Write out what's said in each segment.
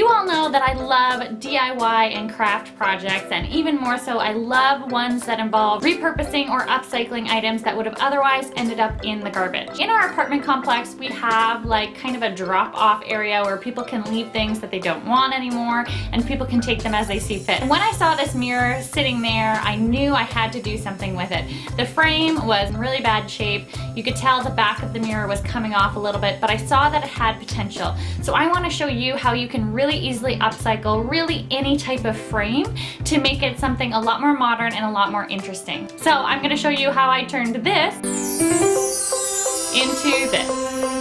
You all know that I love DIY and craft projects, and even more so, I love ones that involve repurposing or upcycling items that would have otherwise ended up in the garbage. In our apartment complex, we have like kind of a drop-off area where people can leave things that they don't want anymore, and people can take them as they see fit. When I saw this mirror sitting there, I knew I had to do something with it. The frame was in really bad shape. You could tell the back of the mirror was coming off a little bit, but I saw that it had potential. So I want to show you how you can really easily upcycle really any type of frame to make it something a lot more modern and a lot more interesting. So I'm going to show you how I turned this into this.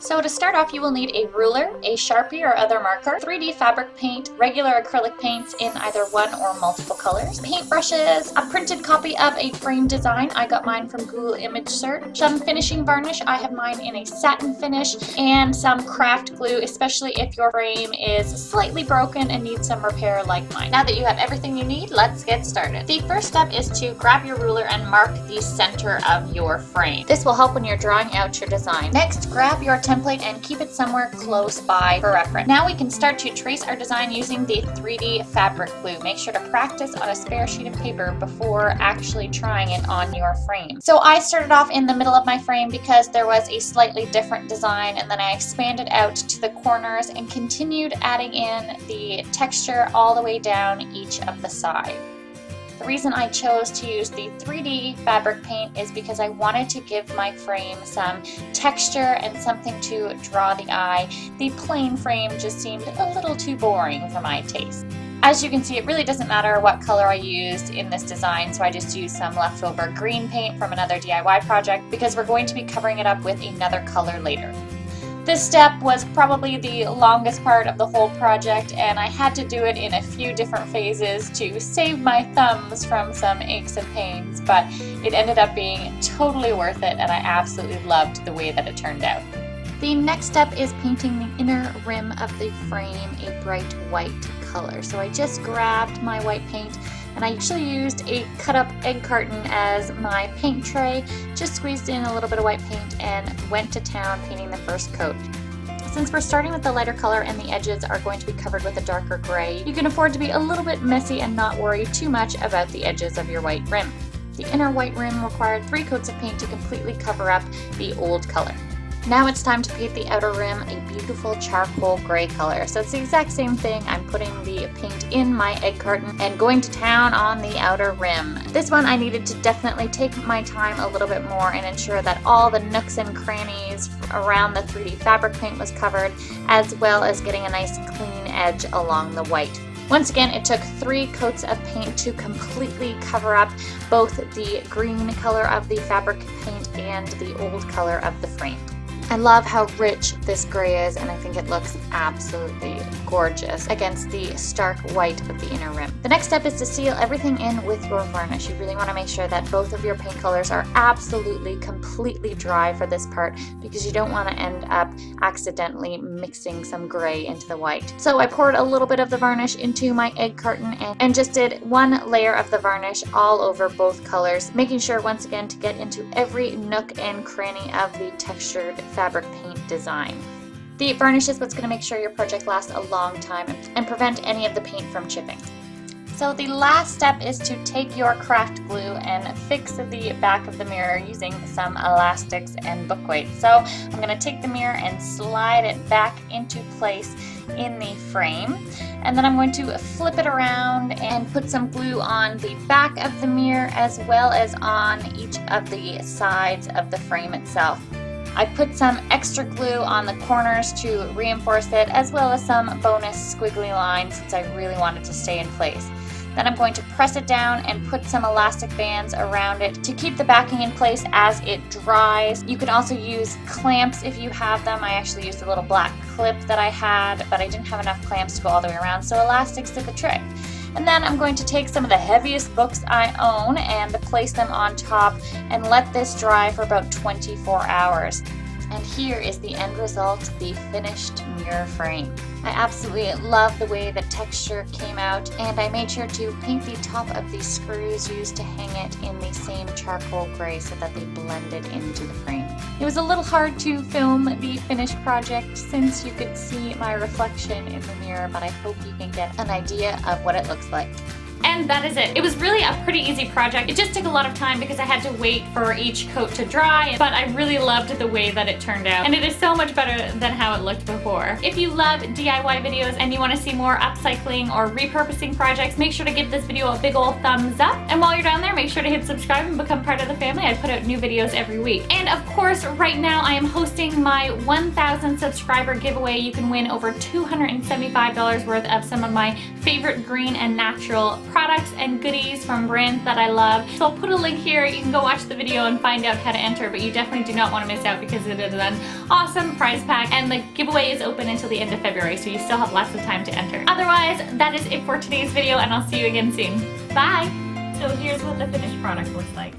So to start off, you will need a ruler, a Sharpie or other marker, 3D fabric paint, regular acrylic paints in either one or multiple colors, paintbrushes, a printed copy of a frame design. I got mine from Google Image Search. Some finishing varnish. I have mine in a satin finish, and some craft glue, especially if your frame is slightly broken and needs some repair like mine. Now that you have everything you need, let's get started. The first step is to grab your ruler and mark the center of your frame. This will help when you're drawing out your design. Next, grab your template and keep it somewhere close by for reference. Now we can start to trace our design using the 3D fabric glue. Make sure to practice on a spare sheet of paper before actually trying it on your frame. So I started off in the middle of my frame because there was a slightly different design, and then I expanded out to the corners and continued adding in the texture all the way down each of the sides. The reason I chose to use the 3D fabric paint is because I wanted to give my frame some texture and something to draw the eye. The plain frame just seemed a little too boring for my taste. As you can see, it really doesn't matter what color I used in this design, so I just used some leftover green paint from another DIY project because we're going to be covering it up with another color later. This step was probably the longest part of the whole project, and I had to do it in a few different phases to save my thumbs from some aches and pains, but it ended up being totally worth it, and I absolutely loved the way that it turned out. The next step is painting the inner rim of the frame a bright white color. So I just grabbed my white paint, and I actually used a cut up egg carton as my paint tray, just squeezed in a little bit of white paint and went to town painting the first coat. Since we're starting with the lighter color and the edges are going to be covered with a darker gray, you can afford to be a little bit messy and not worry too much about the edges of your white rim. The inner white rim required 3 coats of paint to completely cover up the old color. Now it's time to paint the outer rim a beautiful charcoal gray color. So it's the exact same thing. I'm putting the paint in my egg carton and going to town on the outer rim. This one I needed to definitely take my time a little bit more and ensure that all the nooks and crannies around the 3D fabric paint was covered, as well as getting a nice clean edge along the white. Once again, it took 3 coats of paint to completely cover up both the green color of the fabric paint and the old color of the frame. I love how rich this gray is, and I think it looks absolutely gorgeous against the stark white of the inner rim. The next step is to seal everything in with your varnish. You really want to make sure that both of your paint colors are absolutely completely dry for this part, because you don't want to end up accidentally mixing some gray into the white. So I poured a little bit of the varnish into my egg carton and just did 1 layer of the varnish all over both colors, making sure once again to get into every nook and cranny of the textured fabric paint design. The varnish is what's going to make sure your project lasts a long time and prevent any of the paint from chipping. So the last step is to take your craft glue and fix the back of the mirror using some elastics and book weight. So I'm going to take the mirror and slide it back into place in the frame, and then I'm going to flip it around and put some glue on the back of the mirror as well as on each of the sides of the frame itself. I put some extra glue on the corners to reinforce it, as well as some bonus squiggly lines since I really wanted to stay in place. Then I'm going to press it down and put some elastic bands around it to keep the backing in place as it dries. You can also use clamps if you have them. I actually used a little black clip that I had, but I didn't have enough clamps to go all the way around, so elastics did the trick. And then I'm going to take some of the heaviest books I own and place them on top and let this dry for about 24 hours. And here is the end result, the finished mirror frame. I absolutely love the way the texture came out, and I made sure to paint the top of the screws used to hang it in the same charcoal gray so that they blended into the frame. It was a little hard to film the finished project since you could see my reflection in the mirror, but I hope you can get an idea of what it looks like. And that is it. It was really a pretty easy project. It just took a lot of time because I had to wait for each coat to dry, but I really loved the way that it turned out. And it is so much better than how it looked before. If you love DIY videos and you want to see more upcycling or repurposing projects, make sure to give this video a big old thumbs up. And while you're down there, make sure to hit subscribe and become part of the family. I put out new videos every week. And of course, right now I am hosting my 1,000 subscriber giveaway. You can win over $275 worth of some of my favorite green and natural products and goodies from brands that I love. So I'll put a link here. You can go watch the video and find out how to enter, but you definitely do not want to miss out because it is an awesome prize pack, and the giveaway is open until the end of February, so you still have lots of time to enter. Otherwise, that is it for today's video, and I'll see you again soon. Bye! So here's what the finished product looks like.